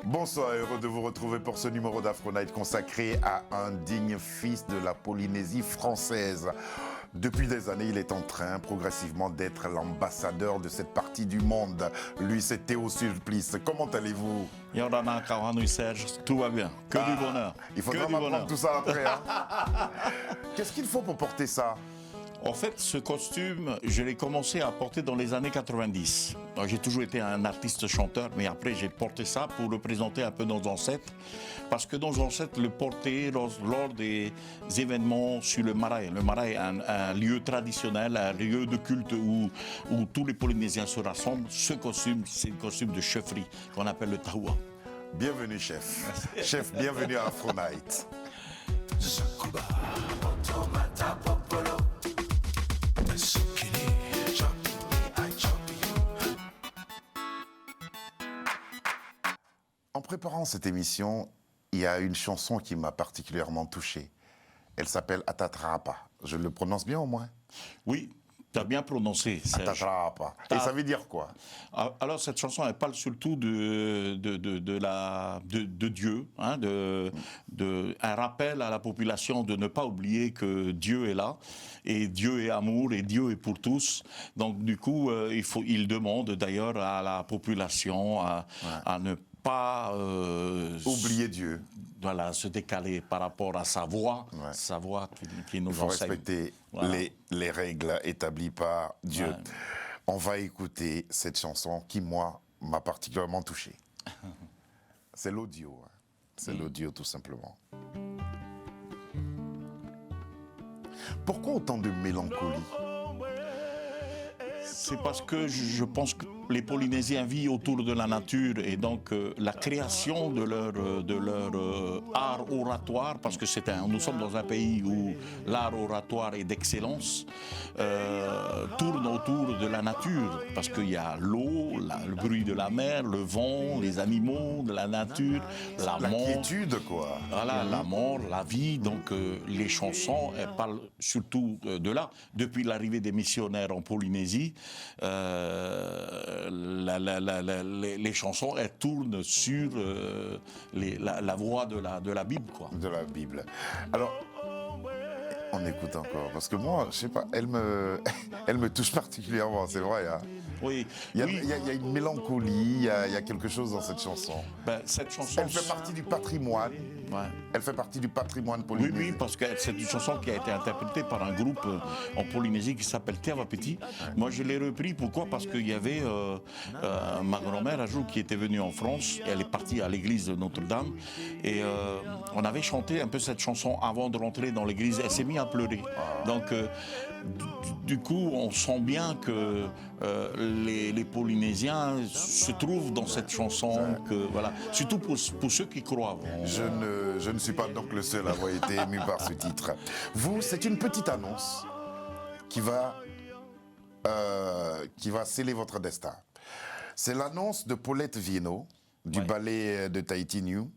Bonsoir, heureux de vous retrouver pour ce numéro d'Afro Night consacré à un digne fils de la Polynésie française. Depuis des années, il est en train progressivement d'être l'ambassadeur de cette partie du monde. Lui, c'est Théo Sulpice. Comment allez-vous? Yorana Kawanui Serge, tout va bien. Que du bonheur. Il faudra m'apprendre tout ça après. Hein. Qu'est-ce qu'il faut pour porter ça? En fait, ce costume, je l'ai commencé à porter dans les années 90. J'ai toujours été un artiste chanteur, mais après j'ai porté ça pour le présenter un peu nos ancêtres. Parce que nos ancêtres le portaient lors des événements sur le Marae. Le Marae est un lieu traditionnel, un lieu de culte où tous les Polynésiens se rassemblent. Ce costume, c'est le costume de chefferie qu'on appelle le taoua. Bienvenue, chef. Chef, bienvenue à Afro Night. En préparant cette émission, il y a une chanson qui m'a particulièrement touché. Elle s'appelle Atatrapa. Je le prononce bien au moins? Oui, tu as bien prononcé. Atatrapa. Et ça veut dire quoi? Alors cette chanson, elle parle surtout de Dieu, hein, un rappel à la population de ne pas oublier que Dieu est là, et Dieu est amour, et Dieu est pour tous. Donc du coup, il demande d'ailleurs à la population à ne pas oublier Dieu. Voilà, se décaler par rapport à sa voix qui nous enseigne. Il faut respecter les règles établies par Dieu. Ouais. On va écouter cette chanson qui, moi, m'a particulièrement touché. C'est l'audio. Hein. C'est l'audio, tout simplement. Pourquoi autant de mélancolie? C'est parce que je pense que les Polynésiens vivent autour de la nature et donc la création de leur art oratoire, parce que nous sommes dans un pays où l'art oratoire est d'excellence, tourne autour de la nature, parce qu'il y a l'eau, le bruit de la mer, le vent, les animaux, de la nature, la mort. La quiétude, quoi. Voilà, la mort, la vie, donc les chansons, elles parlent surtout de là. Depuis l'arrivée des missionnaires en Polynésie, les chansons, elles tournent sur la voix de la Bible, quoi. De la Bible. Alors, on écoute encore, parce que moi, je sais pas, elle me touche particulièrement, c'est vrai. Hein. Oui. Il y a une mélancolie, il y a quelque chose dans cette chanson. Ben, cette chanson, elle fait partie du patrimoine. Ouais. Elle fait partie du patrimoine polynésien. Oui, parce que c'est une chanson qui a été interprétée par un groupe en Polynésie qui s'appelle Terva Petit. Moi, je l'ai repris. Pourquoi? Parce qu'il y avait ma grand-mère un jour qui était venue en France. Elle est partie à l'église de Notre-Dame et on avait chanté un peu cette chanson avant de rentrer dans l'église. Elle s'est mise à pleurer. Donc, du coup, on sent bien que les Polynésiens se trouvent dans cette chanson. Voilà. Surtout pour ceux qui croient. Je ne suis pas donc le seul à avoir été ému par ce titre. Vous, c'est une petite annonce qui va sceller votre destin. C'est l'annonce de Paulette Viennot, du ballet de Tahiti New.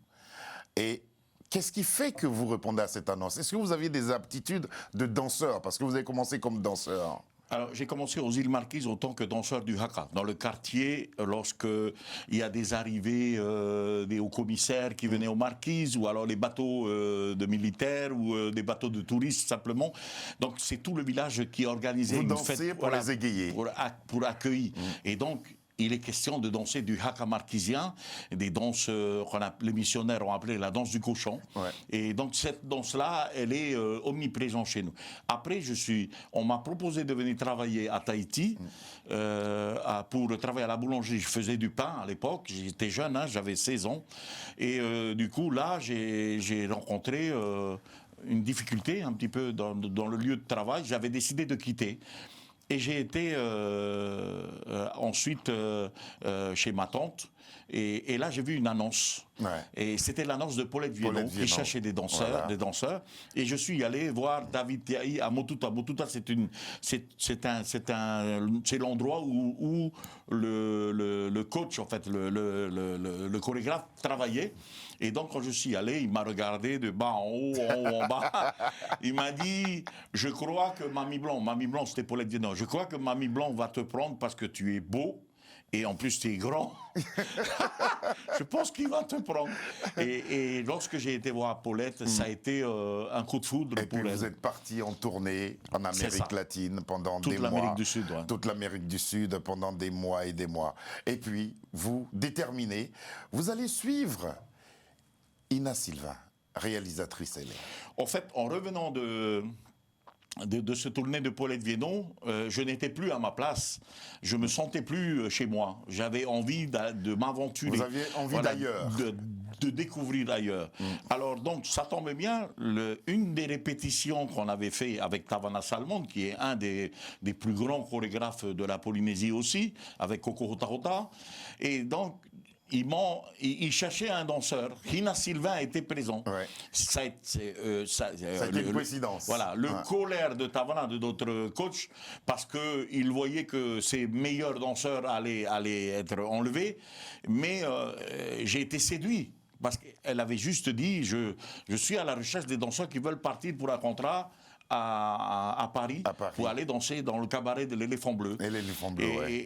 Et qu'est-ce qui fait que vous répondez à cette annonce? Est-ce que vous aviez des aptitudes de danseur? Parce que vous avez commencé comme danseur. Alors, j'ai commencé aux îles Marquises en tant que danseur du haka. Dans le quartier, lorsqu'il y a des arrivées des hauts commissaires qui venaient aux Marquises, ou alors les bateaux de militaires, ou des bateaux de touristes, simplement. Donc, c'est tout le village qui organisait une fête. Vous dansez pour les égayer. Pour accueillir. Et donc, il est question de danser du haka marquisien, des danses les missionnaires ont appelé la danse du cochon. Ouais. Et donc cette danse-là, elle est omniprésente chez nous. Après, on m'a proposé de venir travailler à Tahiti pour travailler à la boulangerie. Je faisais du pain à l'époque, j'étais jeune, hein, j'avais 16 ans. Et du coup, là, j'ai rencontré une difficulté un petit peu dans le lieu de travail. J'avais décidé de quitter. Et j'ai été ensuite chez ma tante. Et là, j'ai vu une annonce. Ouais. Et c'était l'annonce de Paulette Viennot qui cherchait des danseurs. Et je suis allé voir David Tiahi à Motuta. Motuta, c'est l'endroit où le coach, en fait, le chorégraphe travaillait. Et donc, quand je suis allé, il m'a regardé de bas en haut, en bas. Il m'a dit, je crois que Mamie Blanc, c'était Paulette Viennot, je crois que Mamie Blanc va te prendre parce que tu es beau Et en plus, tu es grand. Je pense qu'il va te prendre. Et lorsque j'ai été voir Paulette, ça a été un coup de foudre et pour puis elle. vous êtes parti en tournée en Amérique latine pendant des mois. Toute l'Amérique du Sud, ouais. Toute l'Amérique du Sud pendant des mois et des mois. Et puis, vous, déterminé, vous allez suivre Ina Sylvain, réalisatrice elle. En fait, en revenant de ce tournée de Paulette Viédon, je n'étais plus à ma place. Je me sentais plus chez moi. J'avais envie de m'aventurer. Vous aviez envie d'ailleurs. De découvrir ailleurs. Alors donc, ça tombe bien, une des répétitions qu'on avait fait avec Tavana Salmon, qui est un des plus grands chorégraphes de la Polynésie aussi, avec Coco Hota Hota, et donc il cherchait un danseur. Ina Sylvain était présent. Ouais. Ça a été une coïncidence. Voilà, colère de Tavana, de notre coach, parce qu'il voyait que ses meilleurs danseurs allaient être enlevés. Mais j'ai été séduit, parce qu'elle avait juste dit, je suis à la recherche des danseurs qui veulent partir pour un contrat à Paris, pour aller danser dans le cabaret de l'Éléphant Bleu.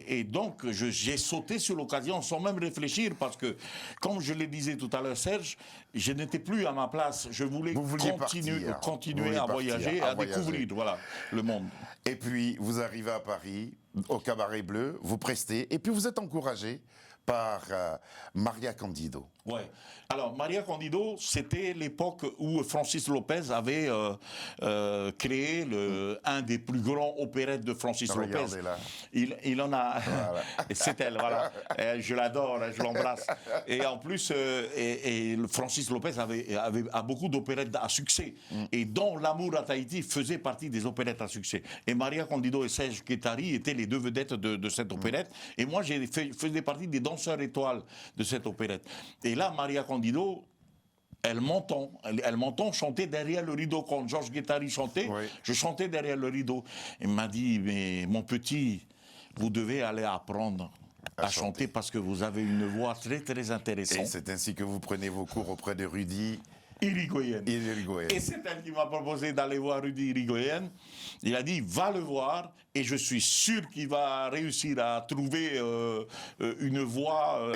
Et donc, j'ai sauté sur l'occasion sans même réfléchir, parce que, comme je le disais tout à l'heure, Serge, je n'étais plus à ma place. Je voulais continuer à voyager, à découvrir le monde. Et puis, vous arrivez à Paris, au Cabaret Bleu, vous prestez, et puis vous êtes encouragé par Maria Candido. Ouais. Alors, Maria Candido, c'était l'époque où Francis Lopez avait créé un des plus grands opérettes de Francis Lopez. Là. Il en a... Voilà. C'est elle, voilà. Je l'adore, je l'embrasse. Et en plus, Francis Lopez a beaucoup d'opérettes à succès. Et dont L'amour à Tahiti faisait partie des opérettes à succès. Et Maria Candido et Serge Guettari étaient les deux vedettes de cette opérette. Et moi, faisais partie des danseurs étoiles de cette opérette. Et là, Maria Candido, elle m'entend chanter derrière le rideau. Quand Georges Guettari chantait, je chantais derrière le rideau. Elle m'a dit, mais mon petit, vous devez aller apprendre à chanter parce que vous avez une voix très très intéressante. Et c'est ainsi que vous prenez vos cours auprès de Rudy Irigoyen. Et c'est elle qui m'a proposé d'aller voir Rudy Irigoyen. Il a dit, va le voir, et je suis sûr qu'il va réussir à trouver une voix,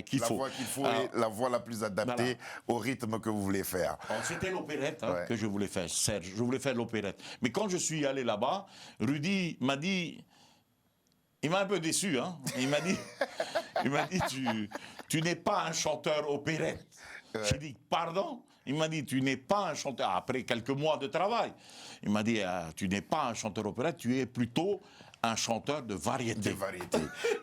qu'il faut. La voix qu'il faut et la voix la plus adaptée au rythme que vous voulez faire. C'était l'opérette que je voulais faire, Serge. Je voulais faire l'opérette. Mais quand je suis allé là-bas, Rudy m'a dit... Il m'a un peu déçu, hein. Il m'a dit, tu n'es pas un chanteur opérette. J'ai dit, pardon? Il m'a dit, tu n'es pas un chanteur... Après quelques mois de travail, il m'a dit, tu n'es pas un chanteur opérette, tu es plutôt un chanteur de variété.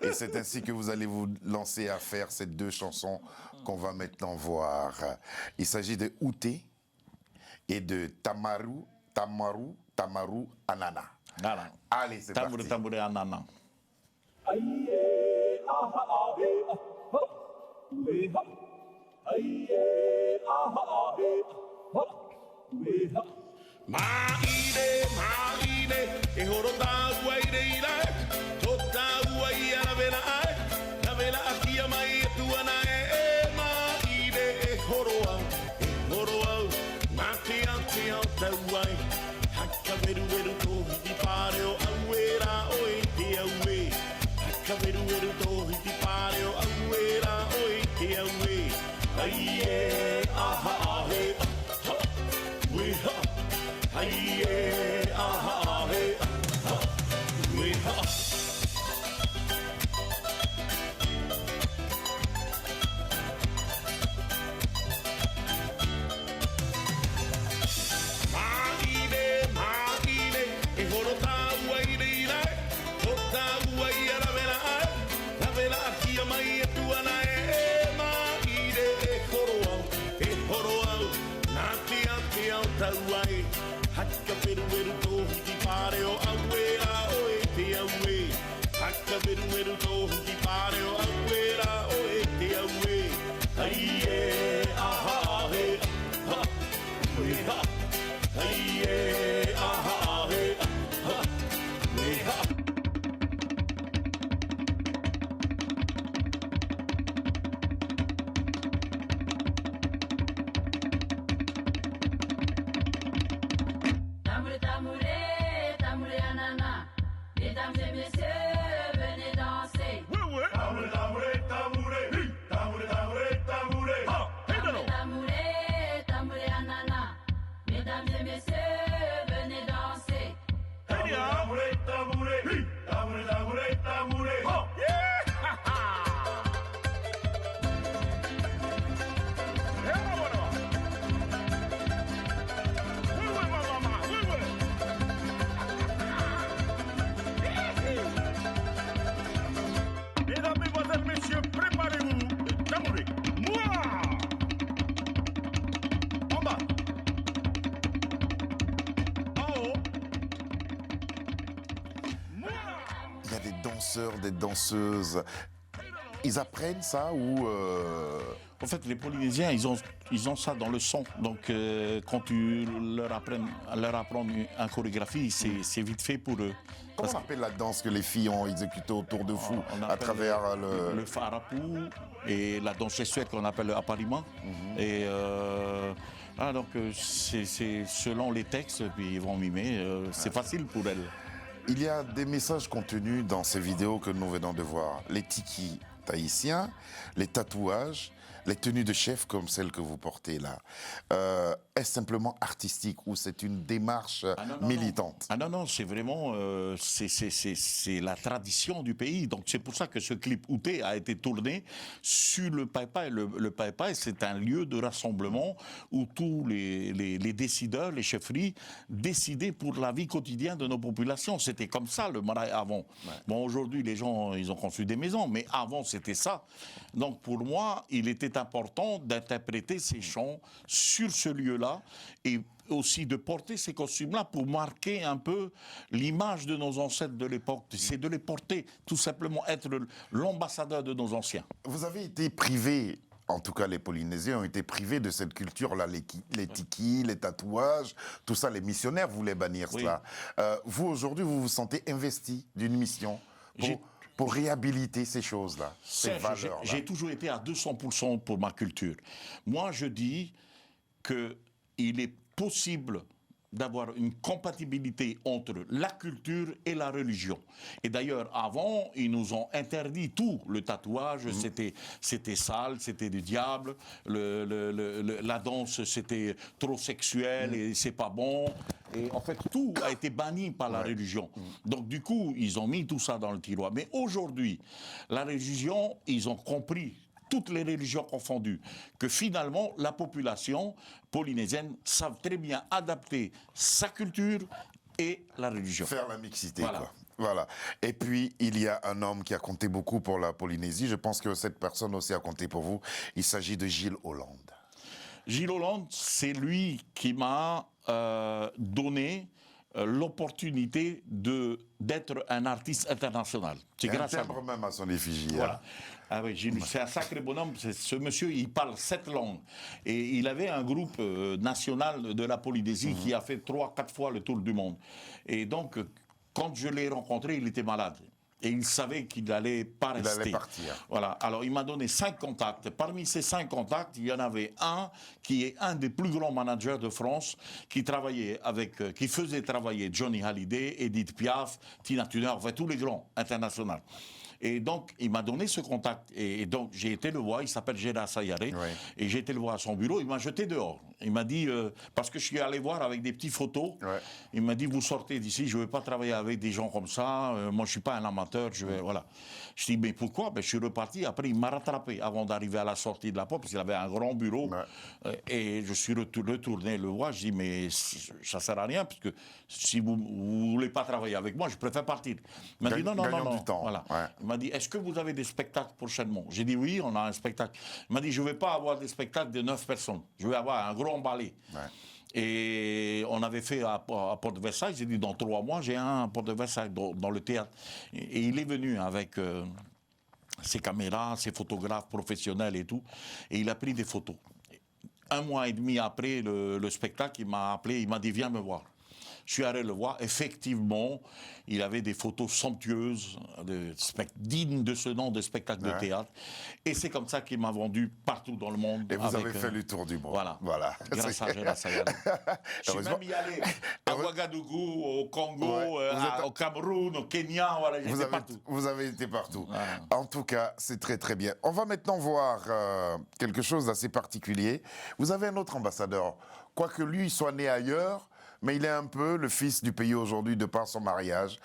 Et c'est ainsi que vous allez vous lancer à faire ces deux chansons qu'on va maintenant voir. Il s'agit de Outé et de Tamaru Anana. Allez, c'est parti. Tambouré Anana. Maide, e horota guaireira, tota guaia na vela akia mai tuana maide, horoa, mate ante alta guai, haka veru to di pare o auera oi te aue, haka veru to di pare o auera oi te aue, ai aha ahe, we ha. Aye, aha, hey, we ha. Maide, e horota guaireira, tota guaia la vela akia mai e tuana maide, e horoa, nati alta guai. Haka veru tohi pare o auera o te aue. Haka veru tohi pare o auera o te aue. Aie, aha, he, ha, we ha. Aie, aha, he, ha, we ha. Tambouré, anana, mesdames et messieurs, venez danser. danseurs, des danseuses, ils apprennent ça ou En fait, les Polynésiens, ils ont ça dans le sang. Donc, quand tu leur apprends une chorégraphie, c'est vite fait pour eux. comment on appelle la danse que les filles ont exécutée autour de vous On à appelle travers le farapou et la danse gestuelle qu'on appelle le appariment. Et donc, c'est selon les textes, puis ils vont mimer. C'est facile pour elles. Il y a des messages contenus dans ces vidéos que nous venons de voir. Les tikis tahitiens, les tatouages, les tenues de chef comme celle que vous portez là. Est-ce simplement artistique ou c'est une démarche militante? Ah non, c'est vraiment c'est la tradition du pays. Donc c'est pour ça que ce clip Outé a été tourné sur le Paipai. Le Paipai, c'est un lieu de rassemblement où tous les décideurs, les chefferies, décidaient pour la vie quotidienne de nos populations. C'était comme ça le Maraï avant. Ouais. Bon, aujourd'hui, les gens, ils ont construit des maisons, mais avant, c'était ça. Donc pour moi, il était important d'interpréter ces chants sur ce lieu-là et aussi de porter ces costumes-là pour marquer un peu l'image de nos ancêtres de l'époque. C'est de les porter, tout simplement être l'ambassadeur de nos anciens. Vous avez été privé, en tout cas les Polynésiens ont été privés de cette culture-là, les tikis, les tatouages, tout ça, les missionnaires voulaient bannir cela. Vous, aujourd'hui, vous vous sentez investi d'une mission pour réhabiliter ces choses-là, ces valeurs-là. J'ai toujours été à 200% pour ma culture. Moi, je dis qu'il est possible d'avoir une compatibilité entre la culture et la religion. Et d'ailleurs, avant, ils nous ont interdit tout. Le tatouage, c'était sale, c'était du diable. La danse, c'était trop sexuel et c'est pas bon. Et en fait, tout a été banni par la religion. Donc, du coup, ils ont mis tout ça dans le tiroir. Mais aujourd'hui, la religion, ils ont compris, toutes les religions confondues, que finalement, la population polynésienne savent très bien adapter sa culture et la religion. Faire la mixité, voilà. Quoi. Voilà. Et puis, il y a un homme qui a compté beaucoup pour la Polynésie. Je pense que cette personne aussi a compté pour vous. Il s'agit de Gilles Hollande. Gilles Hollande, c'est lui qui m'a donné l'opportunité d'être un artiste international. C'est grâce à lui. Même à son effigie. Voilà. Ah oui, c'est un sacré bonhomme. Ce monsieur, il parle 7 langues. Et il avait un groupe national de la Polynésie qui a fait 3-4 fois le tour du monde. Et donc, quand je l'ai rencontré, il était malade. Et il savait qu'il n'allait pas rester. Il allait partir. Voilà. Alors, il m'a donné 5 contacts. Parmi ces 5 contacts, il y en avait un qui est un des plus grands managers de France, qui faisait travailler Johnny Hallyday, Edith Piaf, Tina Turner, enfin tous les grands internationaux. Et donc, il m'a donné ce contact. Et donc, j'ai été le voir, il s'appelle Gérard Sayaré. Oui. Et j'ai été le voir à son bureau, il m'a jeté dehors. Il m'a dit, parce que je suis allé voir avec des petites photos, il m'a dit, vous sortez d'ici, je ne veux pas travailler avec des gens comme ça, moi je ne suis pas un amateur, voilà. Je dis, mais pourquoi? Je suis reparti, après il m'a rattrapé avant d'arriver à la sortie de la porte, parce qu'il avait un grand bureau, et je suis retourné le voir, je dis, mais ça ne sert à rien, parce que si vous ne voulez pas travailler avec moi, je préfère partir. Il m'a dit, non. Voilà. Il m'a dit, est-ce que vous avez des spectacles prochainement? J'ai dit, oui, on a un spectacle. Il m'a dit, je ne vais pas avoir des spectacles de 9 personnes, je vais avoir un gros ballet. Et on avait fait à Port de Versailles, j'ai dit dans 3 mois j'ai un à Port de Versailles dans le théâtre. Et il est venu avec ses caméras, ses photographes professionnels et tout, et il a pris des photos. 1 mois et demi après le spectacle, il m'a appelé, il m'a dit viens me voir. Je suis allé le voir, effectivement, il avait des photos somptueuses, dignes de ce nom de spectacle de théâtre. Et c'est comme ça qu'il m'a vendu partout dans le monde. Et vous avez fait le tour du monde. Voilà. Grâce à Gérard Sayaré. Je suis même y allé à Ouagadougou, au Congo, au Cameroun, au Kenya, voilà, j'étais partout. Vous avez été partout. En tout cas, c'est très très bien. On va maintenant voir quelque chose d'assez particulier. Vous avez un autre ambassadeur, quoique lui soit né ailleurs, mais il est un peu le fils du pays aujourd'hui de par son mariage.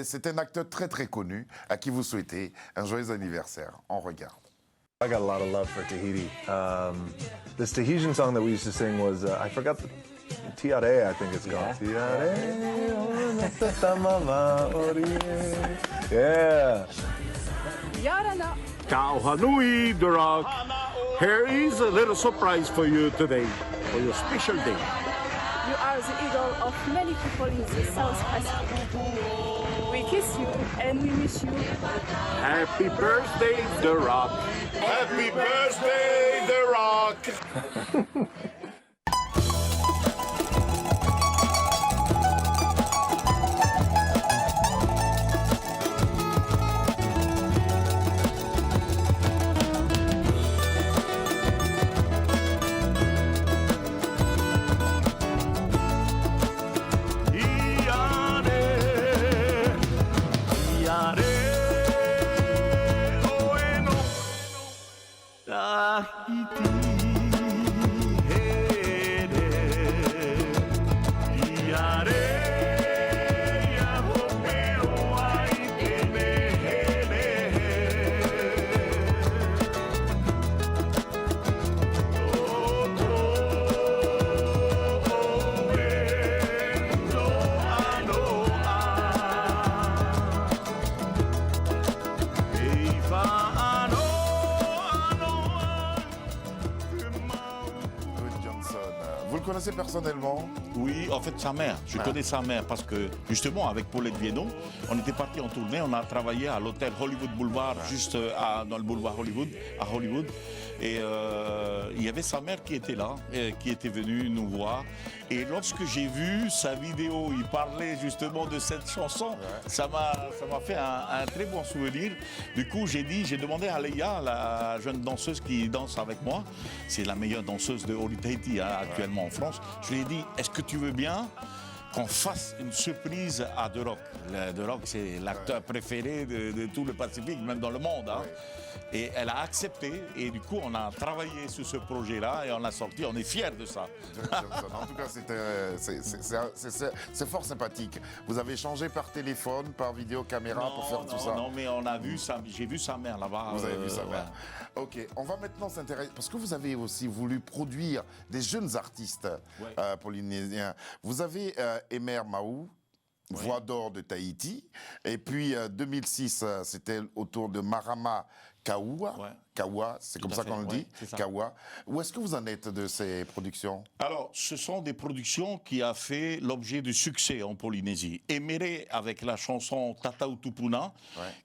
C'est un acteur très très connu à qui vous souhaitez un joyeux anniversaire. On regarde. I got a lot of love for Tahiti. This Tahitian song that we used to sing was, I forgot the Tiare, I think it's called. Tiare, yeah. Yarana. Kao Hanui, Durak. Here is a little surprise for you today, for your special day. You are the idol of many people in the South Pacific. We We kiss you and we wish you Happy birthday, The Rock. Happy birthday, The Rock! Vous le connaissez personnellement? Oui, en fait, sa mère. Je connais sa mère parce que, justement, avec Paulette Viedon, on était parti en tournée. On a travaillé à l'hôtel Hollywood Boulevard, juste dans le boulevard Hollywood, à Hollywood. Et il y avait sa mère qui était là, qui était venue nous voir. Et lorsque j'ai vu sa vidéo, il parlait justement de cette chanson, ça m'a fait un très bon souvenir. Du coup, j'ai demandé à Leia, la jeune danseuse qui danse avec moi, c'est la meilleure danseuse de Holy Tahiti actuellement en France. Je lui ai dit, est-ce que tu veux bien qu'on fasse une surprise à The Rock? The Rock, c'est l'acteur préféré de tout le Pacifique, même dans le monde. Hein. Et elle a accepté, et du coup, on a travaillé sur ce projet-là et on l'a sorti. On est fiers de ça. En tout cas, c'est fort sympathique. Vous avez échangé par téléphone, par vidéocaméra pour faire tout ça? Non, mais j'ai vu sa mère là-bas. Vous avez vu sa mère. Ok, on va maintenant s'intéresser, parce que vous avez aussi voulu produire des jeunes artistes polynésiens. Vous avez Emer Mahou, voix d'or de Tahiti, et puis 2006, c'était autour de Marama Kaua. Kaua, c'est comme ça qu'on le dit, Kaua. Où est-ce que vous en êtes de ces productions? Alors, ce sont des productions qui ont fait l'objet de succès en Polynésie. Emere avec la chanson Tatau Tupuna,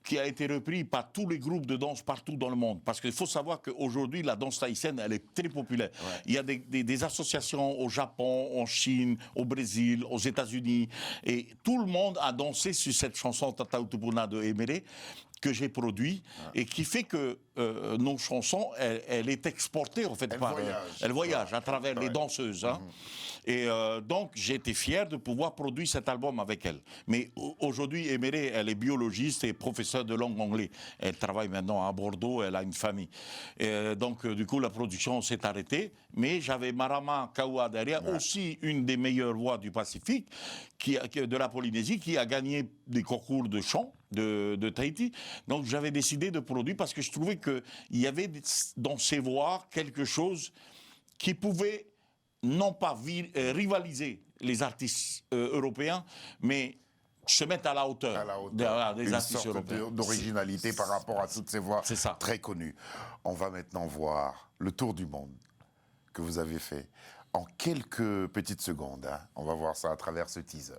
qui a été reprise par tous les groupes de danse partout dans le monde. Parce qu'il faut savoir qu'aujourd'hui, la danse tahitienne, elle est très populaire. Il y a des associations au Japon, en Chine, au Brésil, aux États-Unis. Et tout le monde a dansé sur cette chanson Tatau Tupuna de Emere, que j'ai produit et qui fait que nos chansons, elle est exportée en fait. Elle voyage à travers les danseuses. Hein. Et donc j'ai été fier de pouvoir produire cet album avec elle. Mais aujourd'hui, Emere, elle est biologiste et professeure de langue anglaise. Elle travaille maintenant à Bordeaux, elle a une famille. Et donc du coup, la production s'est arrêtée. Mais j'avais Marama Kaua derrière, aussi une des meilleures voix du Pacifique, de la Polynésie, qui a gagné des concours de chant de Tahiti. Donc j'avais décidé de produire parce que je trouvais qu'il y avait dans ses voix quelque chose qui pouvait non pas rivaliser les artistes européens, mais se mettre à la hauteur, des artistes européens. D'originalité par rapport à toutes ces voix très connues. On va maintenant voir le tour du monde que vous avez fait en quelques petites secondes. Hein. On va voir ça à travers ce teaser.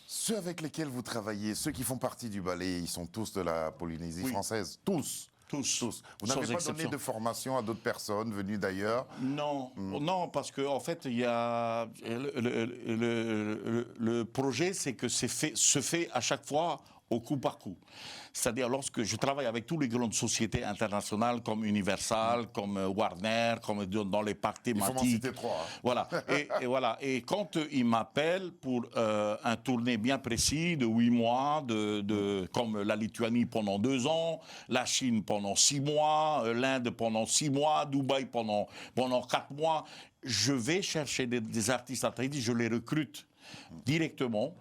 Ceux avec lesquels vous travaillez, ceux qui font partie du ballet, ils sont tous de la Polynésie française, tous. Tous. Vous sans n'avez pas exception. donné de formation à d'autres personnes venues d'ailleurs? Non, non, parce qu'en fait, il y a le projet, c'est que se fait à chaque fois au coup par coup. C'est-à-dire lorsque je travaille avec toutes les grandes sociétés internationales comme Universal, comme Warner, comme dans les parcs thématiques. Il faut m'en citer 3. Hein. Voilà. Et voilà. Et quand ils m'appellent pour un tournée bien précis de 8 mois, comme la Lituanie pendant 2 ans, la Chine pendant 6 mois, l'Inde pendant 6 mois, Dubaï pendant 4 mois, je vais chercher des artistes à Tahiti, je les recrute directement,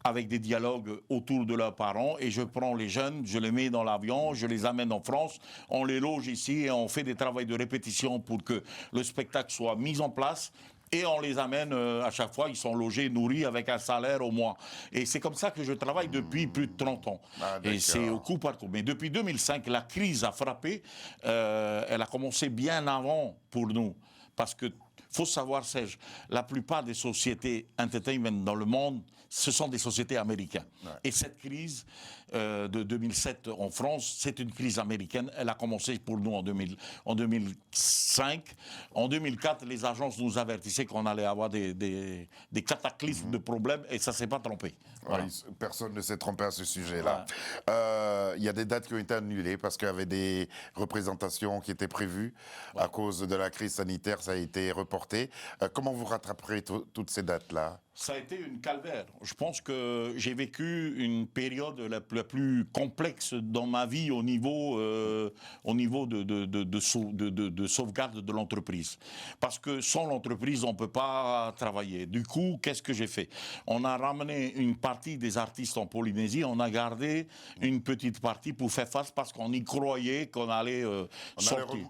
avec des dialogues autour de leurs parents, et je prends les jeunes, je les mets dans l'avion, je les amène en France, on les loge ici et on fait des travaux de répétition pour que le spectacle soit mis en place. Et on les amène à chaque fois, ils sont logés, nourris avec un salaire au mois. Et c'est comme ça que je travaille depuis plus de 30 ans. Et c'est au coup par coup. Mais depuis 2005, la crise a frappé. Elle a commencé bien avant pour nous. Parce que, faut savoir, Serge, la plupart des sociétés entertainment dans le monde, ce sont des sociétés américaines. Ouais. Et cette crise de 2007 en France, c'est une crise américaine. Elle a commencé pour nous en 2005. En 2004, les agences nous avertissaient qu'on allait avoir des cataclysmes de problèmes, et ça ne s'est pas trompé. Voilà. Ouais, personne ne s'est trompé à ce sujet-là. Il y a des dates qui ont été annulées parce qu'il y avait des représentations qui étaient prévues. À cause de la crise sanitaire, ça a été reporté. Comment vous rattraperez toutes ces dates-là? Ça a été une calvaire. Je pense que j'ai vécu une période la plus complexe dans ma vie au niveau de sauvegarde de l'entreprise. Parce que sans l'entreprise, on ne peut pas travailler. Du coup, qu'est-ce que j'ai fait? On a ramené une partie des artistes en Polynésie, on a gardé une petite partie pour faire face parce qu'on y croyait qu'on allait sortir,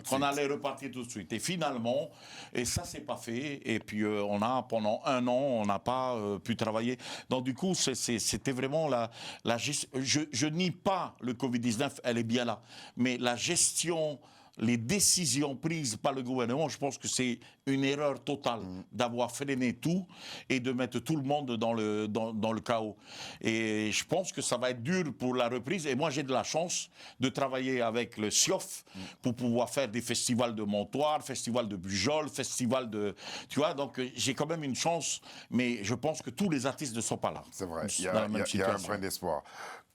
qu'on allait repartir tout de suite. Et finalement, et ça c'est pas fait, et puis on a pendant 1 an, on n'a pas pu travailler. Donc du coup, c'était vraiment la gestion. Je nie pas le Covid-19, elle est bien là. Mais la gestion, les décisions prises par le gouvernement, je pense que c'est une erreur totale d'avoir freiné tout et de mettre tout le monde dans le chaos. Et je pense que ça va être dur pour la reprise. Et moi, j'ai de la chance de travailler avec le CIOF pour pouvoir faire des festivals de Montoire, festival de Bujol, festival de... Tu vois, donc j'ai quand même une chance, mais je pense que tous les artistes ne sont pas là. C'est vrai, il y a un brin d'espoir.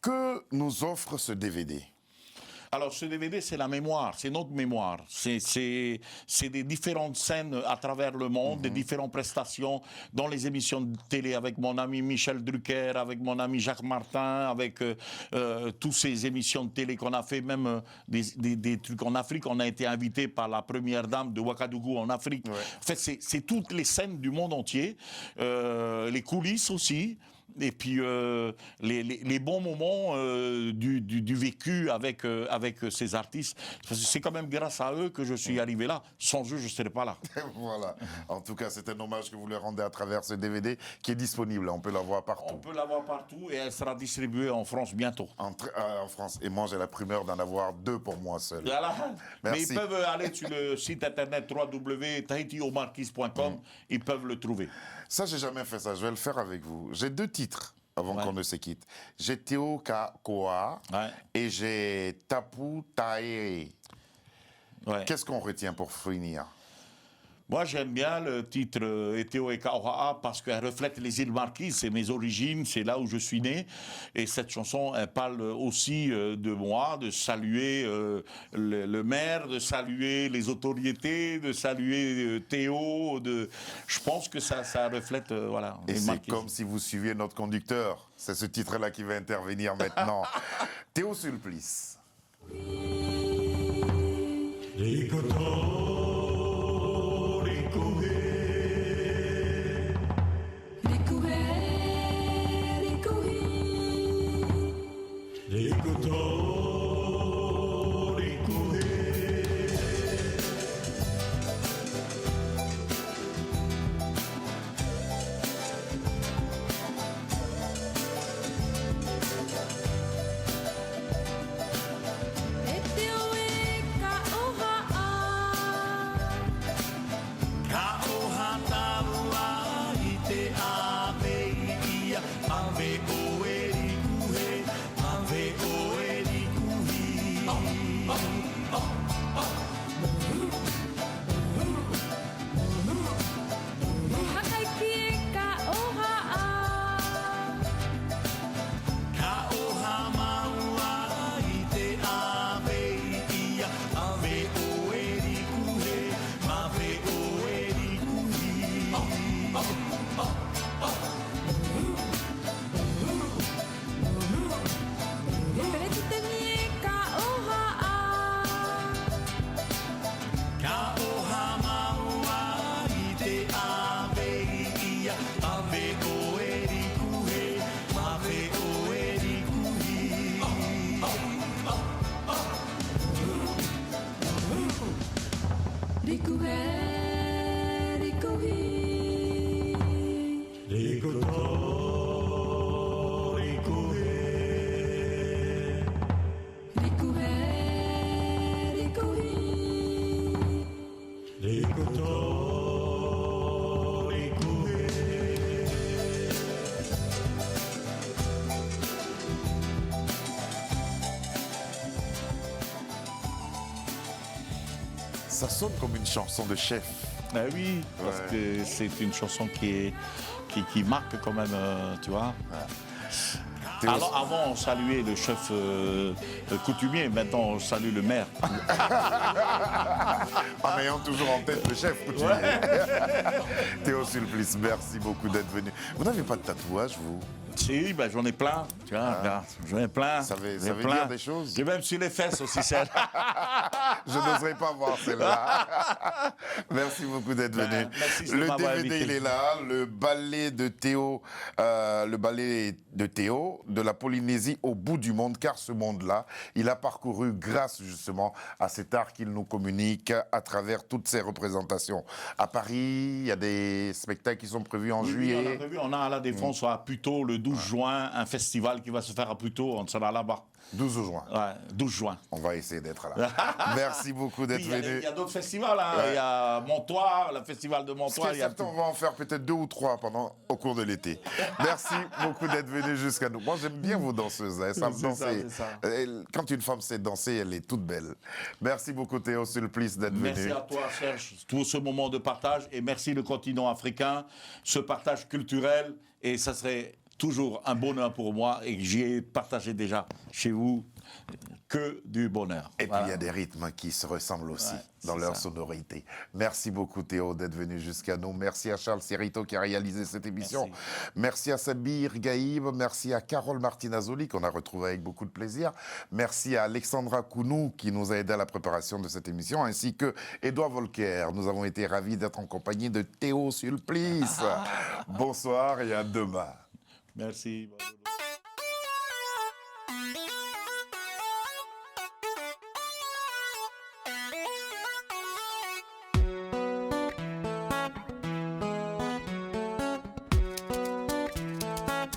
Que nous offre ce DVD ? Alors, ce DVD, c'est la mémoire, c'est notre mémoire. C'est des différentes scènes à travers le monde, des différentes prestations dans les émissions de télé avec mon ami Michel Drucker, avec mon ami Jacques Martin, avec toutes ces émissions de télé qu'on a fait, même des trucs en Afrique. On a été invité par la première dame de Ouagadougou en Afrique. Ouais. En fait, c'est toutes les scènes du monde entier, les coulisses aussi. Et puis les bons moments du vécu avec ces artistes. C'est quand même grâce à eux que je suis arrivé là. Sans eux, je ne serais pas là. Voilà. En tout cas, c'est un hommage que vous leur rendez à travers ce DVD qui est disponible. On peut la voir partout. On peut la voir partout et elle sera distribuée en France bientôt. En France. Et moi, j'ai la primeur d'en avoir 2 pour moi seul. Voilà. Mais ils peuvent aller sur le site internet www.tahitiomarquise.com. Ils peuvent le trouver. Ça, j'ai jamais fait ça. Je vais le faire avec vous. J'ai 2 titres avant qu'on ne se quitte. J'ai Teo Kakoa et j'ai Tapu Tae. Qu'est-ce qu'on retient pour finir? Moi, j'aime bien le titre Eteo e Kaoha'a parce qu'elle reflète les îles Marquises, c'est mes origines, c'est là où je suis né. Et cette chanson, elle parle aussi de moi, de saluer le maire, de saluer les autorités, de saluer Théo. Je pense que ça reflète voilà. Et c'est comme si vous suiviez notre conducteur. C'est ce titre-là qui va intervenir maintenant. Théo Sulplice. Eteo e ka oha'a Ça sonne comme une chanson de chef. Ben oui, parce que c'est une chanson qui marque quand même, tu vois. Alors avant on saluait le chef coutumier, maintenant on salue le maire. En ayant toujours en tête le chef coutumier. Théo Sulplice, merci beaucoup d'être venu. Vous n'avez pas de tatouage, vous? Si, ben j'en ai plein, tu vois, regarde, j'en ai plein. Ça veut plein. dire des choses? J'ai même sur les fesses aussi, celle. Je n'oserais pas voir celle-là. Merci beaucoup d'être venu. Merci de Le m'avoir DVD, invité. il est là. Le ballet de Théo, de la Polynésie au bout du monde, car ce monde-là, il a parcouru grâce justement à cet art qu'il nous communique à travers toutes ses représentations. À Paris, il y a des spectacles qui sont prévus en juillet. On a à la Défense à Puteaux le 12 juin, un festival qui va se faire à Puteaux, on sera là-bas. 12 juin. Ouais, 12 juin. On va essayer d'être là. Merci beaucoup d'être venu. Il y a d'autres festivals, hein. Il y a Montoire, le festival de Ce qui Montoire. est certain, on va en faire peut-être 2 ou 3 au cours de l'été. Merci beaucoup d'être venu jusqu'à nous. Moi, j'aime bien vos danseuses. Elles savent danser. ça. Quand une femme sait danser, elle est toute belle. Merci beaucoup, Théo Sulplice, d'être venu. Merci à toi, Serge, pour ce moment de partage. Et merci le continent africain, ce partage culturel. Et ça serait toujours un bonheur pour moi. Et j'y ai partagé déjà chez vous que du bonheur. Et puis, il y a des rythmes qui se ressemblent aussi dans leur sonorité. Merci beaucoup, Théo, d'être venu jusqu'à nous. Merci à Charles Sirito qui a réalisé cette émission. Merci à Sabir Gaïb. Merci à Carole Martinazoli, qu'on a retrouvée avec beaucoup de plaisir. Merci à Alexandra Kounou, qui nous a aidé à la préparation de cette émission, ainsi que Édouard Volcker. Nous avons été ravis d'être en compagnie de Théo Sulplice. Bonsoir et à demain. Merci.